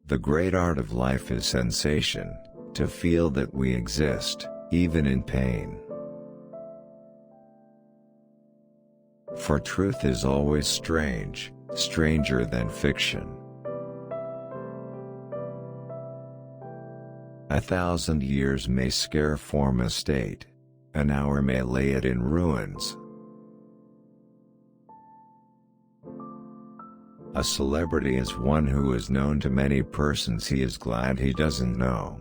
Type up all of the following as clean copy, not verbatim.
The great art of life is sensation, to feel that we exist, even in pain. For truth is always strange, stranger than fiction. 1,000 years may scare form a state, an hour may lay it in ruins. A celebrity is one who is known to many persons he is glad he doesn't know.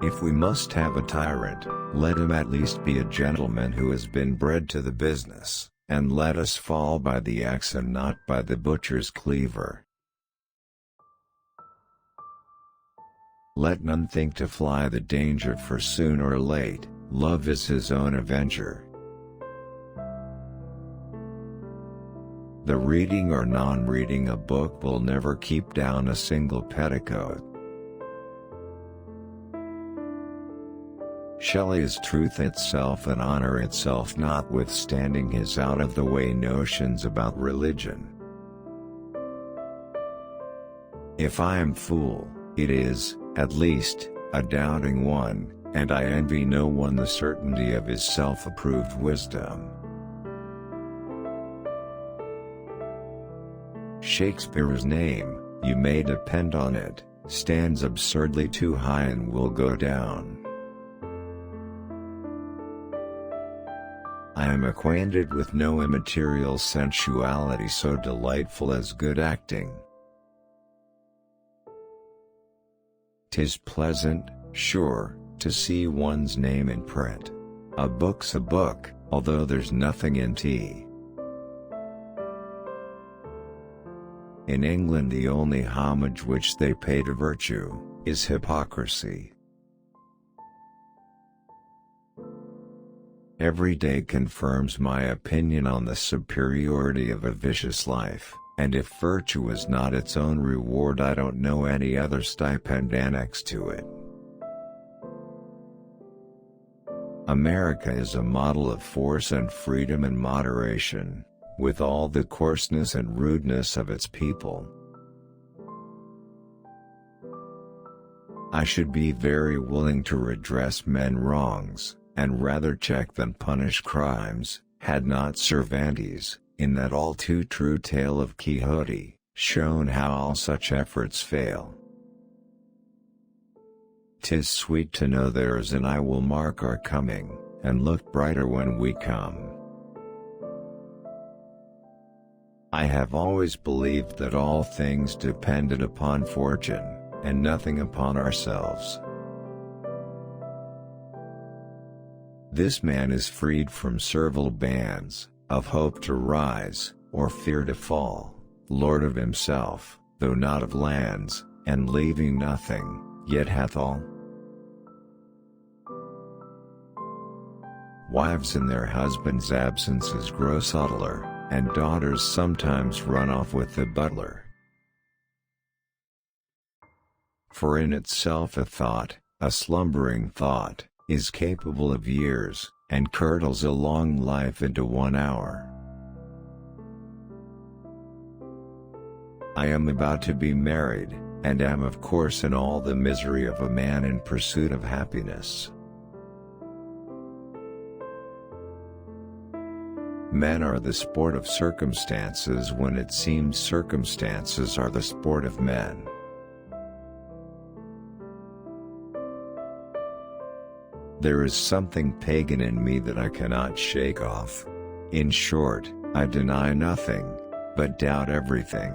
If we must have a tyrant, let him at least be a gentleman who has been bred to the business, and let us fall by the axe and not by the butcher's cleaver. Let none think to fly the danger, for soon or late, love is his own avenger. The reading or non-reading a book will never keep down a single petticoat. Shelley is truth itself and honor itself, notwithstanding his out-of-the-way notions about religion. If I am fool, it is, at least, a doubting one, and I envy no one the certainty of his self-approved wisdom. Shakespeare's name, you may depend on it, stands absurdly too high and will go down. I am acquainted with no immaterial sensuality so delightful as good acting. 'Tis pleasant, sure, to see one's name in print. A book's a book, although there's nothing in tea. In England the only homage which they pay to virtue is hypocrisy. Every day confirms my opinion on the superiority of a vicious life, and if virtue is not its own reward, I don't know any other stipend annexed to it. America is a model of force and freedom and moderation, with all the coarseness and rudeness of its people. I should be very willing to redress men's wrongs, and rather check than punish crimes, had not Cervantes, in that all too true tale of Quixote, shown how all such efforts fail. 'Tis sweet to know there's an eye will mark our coming, and look brighter when we come. I have always believed that all things depended upon fortune, and nothing upon ourselves. This man is freed from servile bands, of hope to rise, or fear to fall, lord of himself, though not of lands, and leaving nothing, yet hath all. Wives in their husbands' absences grow subtler, and daughters sometimes run off with the butler. For in itself a thought, a slumbering thought, is capable of years, and curdles a long life into 1 hour. I am about to be married, and am of course in all the misery of a man in pursuit of happiness. Men are the sport of circumstances when it seems circumstances are the sport of men. There is something pagan in me that I cannot shake off. In short, I deny nothing, but doubt everything.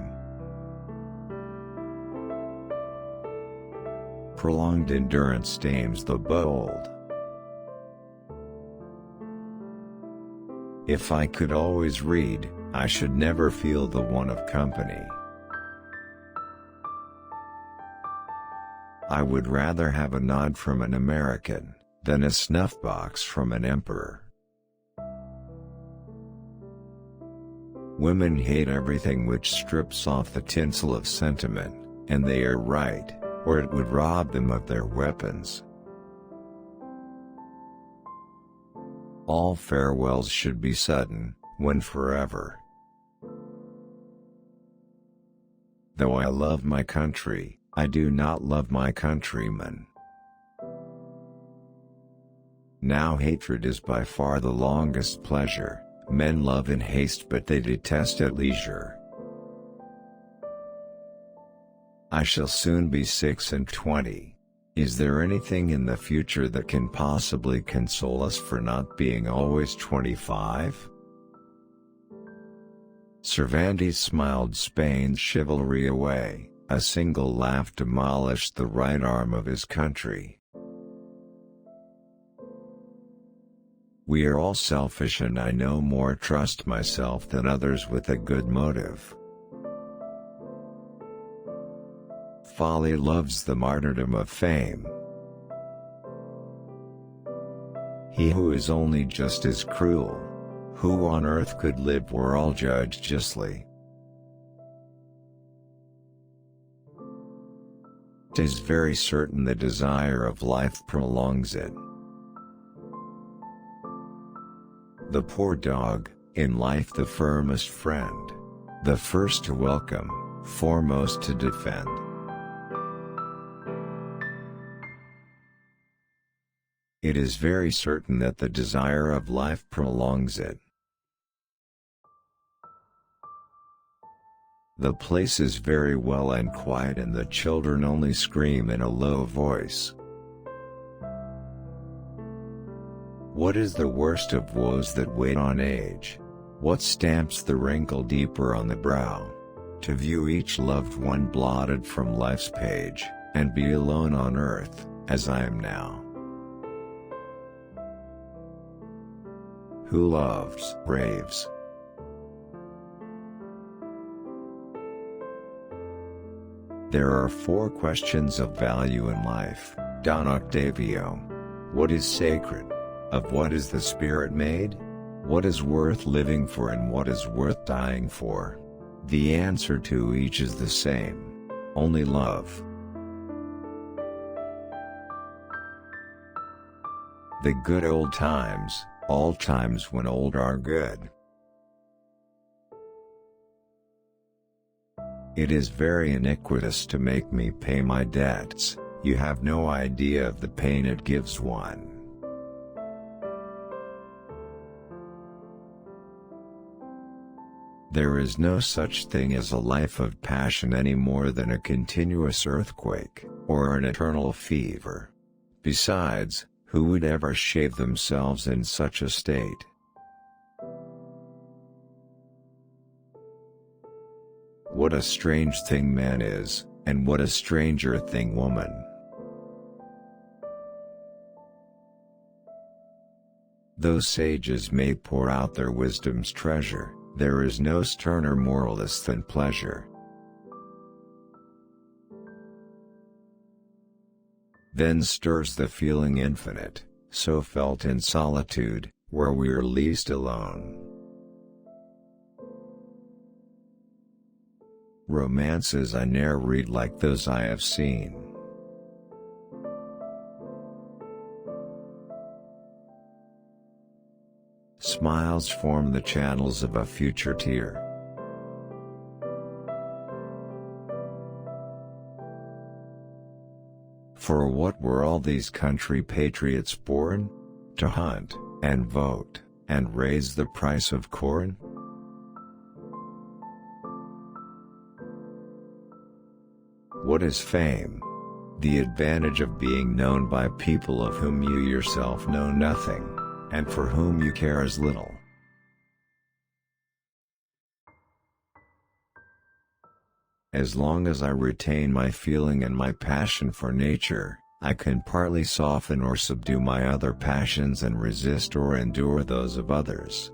Prolonged endurance tames the bold. If I could always read, I should never feel the want of company. I would rather have a nod from an American, than a snuff-box from an emperor. Women hate everything which strips off the tinsel of sentiment, and they are right, or it would rob them of their weapons. All farewells should be sudden, when forever. Though I love my country, I do not love my countrymen. Now hatred is by far the longest pleasure. Men love in haste but they detest at leisure. I shall soon be 26. Is there anything in the future that can possibly console us for not being always 25? Cervantes smiled Spain's chivalry away, a single laugh demolished the right arm of his country. We are all selfish and I no more trust myself than others with a good motive. Folly loves the martyrdom of fame. He who is only just is cruel. Who on earth could live were all judged justly? 'Tis very certain the desire of life prolongs it. The poor dog, in life the firmest friend, the first to welcome, foremost to defend. It is very certain that the desire of life prolongs it. The place is very well and quiet and the children only scream in a low voice. What is the worst of woes that wait on age? What stamps the wrinkle deeper on the brow? To view each loved one blotted from life's page, and be alone on earth, as I am now. Who loves raves? There are 4 questions of value in life, Don Octavio. What is sacred? Of what is the spirit made? What is worth living for and what is worth dying for? The answer to each is the same. Only love. The good old times, all times when old are good. It is very iniquitous to make me pay my debts, you have no idea of the pain it gives one. There is no such thing as a life of passion any more than a continuous earthquake, or an eternal fever. Besides, who would ever shave themselves in such a state? What a strange thing man is, and what a stranger thing woman. Though sages may pour out their wisdom's treasure, there is no sterner moralist than pleasure. Then stirs the feeling infinite, so felt in solitude, where we are least alone. Romances I ne'er read like those I have seen. Smiles form the channels of a future tear. For what were all these country patriots born? To hunt, and vote, and raise the price of corn? What is fame? The advantage of being known by people of whom you yourself know nothing, and for whom you care as little. As long as I retain my feeling and my passion for nature, I can partly soften or subdue my other passions and resist or endure those of others.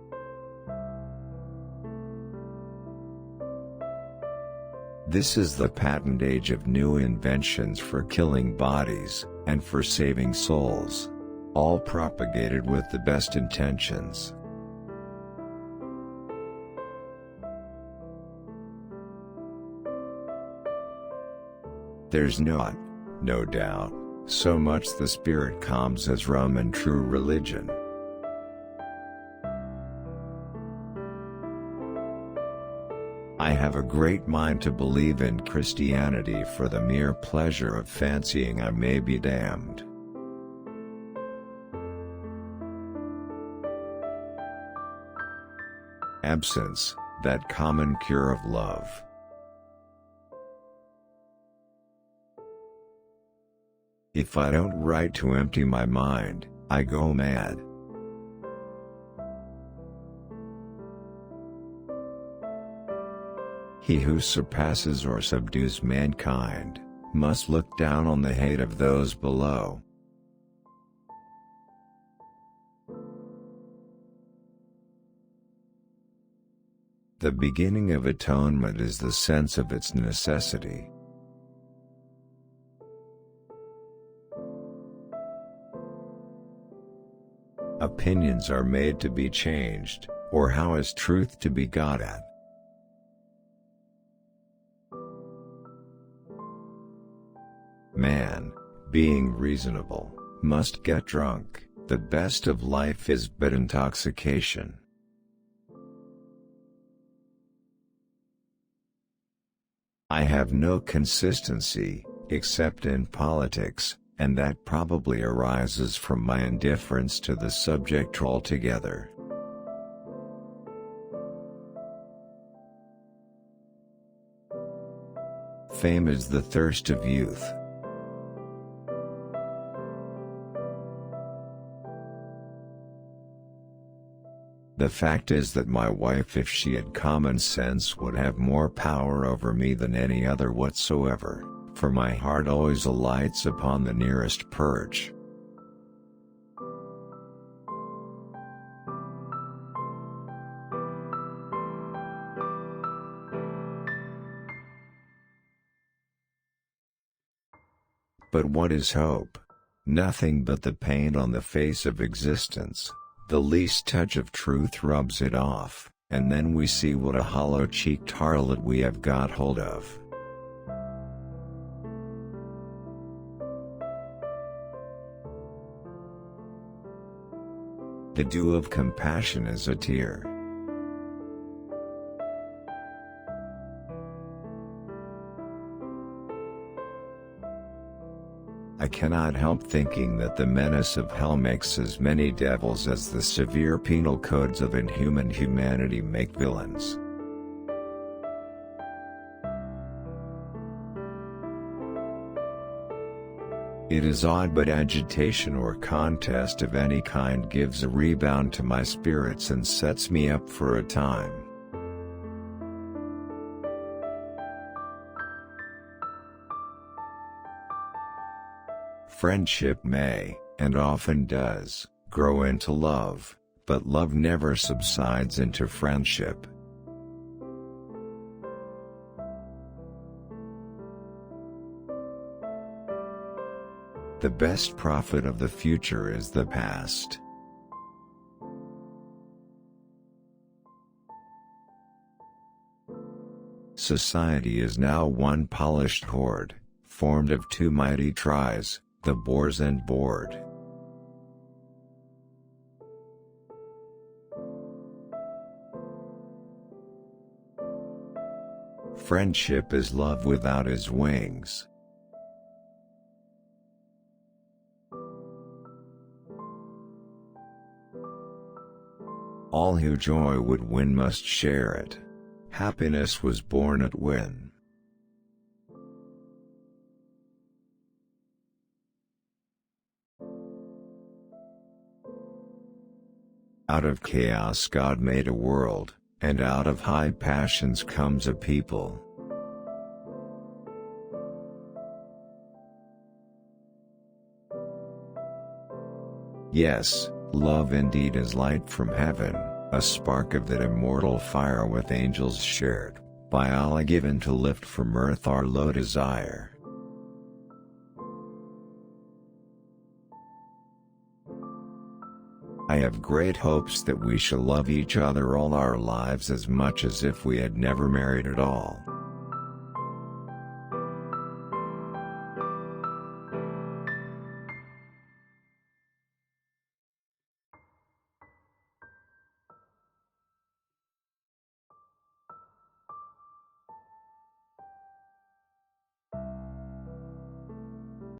This is the patent age of new inventions for killing bodies, and for saving souls. All propagated with the best intentions. There's not, no doubt, so much the spirit calms as rum and true religion. I have a great mind to believe in Christianity for the mere pleasure of fancying I may be damned. Absence, that common cure of love. If I don't write to empty my mind, I go mad. He who surpasses or subdues mankind, must look down on the hate of those below. The beginning of atonement is the sense of its necessity. Opinions are made to be changed, or how is truth to be got at? Man, being reasonable, must get drunk. The best of life is but intoxication. I have no consistency, except in politics, and that probably arises from my indifference to the subject altogether. Fame is the thirst of youth. The fact is that my wife, if she had common sense, would have more power over me than any other whatsoever, for my heart always alights upon the nearest perch. But what is hope? Nothing but the paint on the face of existence. The least touch of truth rubs it off, and then we see what a hollow-cheeked harlot we have got hold of. The dew of compassion is a tear. I cannot help thinking that the menace of hell makes as many devils as the severe penal codes of inhuman humanity make villains. It is odd, but agitation or contest of any kind gives a rebound to my spirits and sets me up for a time. Friendship may, and often does, grow into love, but love never subsides into friendship. The best prophet of the future is the past. Society is now one polished horde, formed of two mighty tries, the boars and bored. Friendship is love without his wings. All who joy would win must share it. Happiness was born at win. Out of chaos God made a world, and out of high passions comes a people. Yes, love indeed is light from heaven, a spark of that immortal fire with angels shared, by Allah given to lift from earth our low desire. I have great hopes that we shall love each other all our lives as much as if we had never married at all.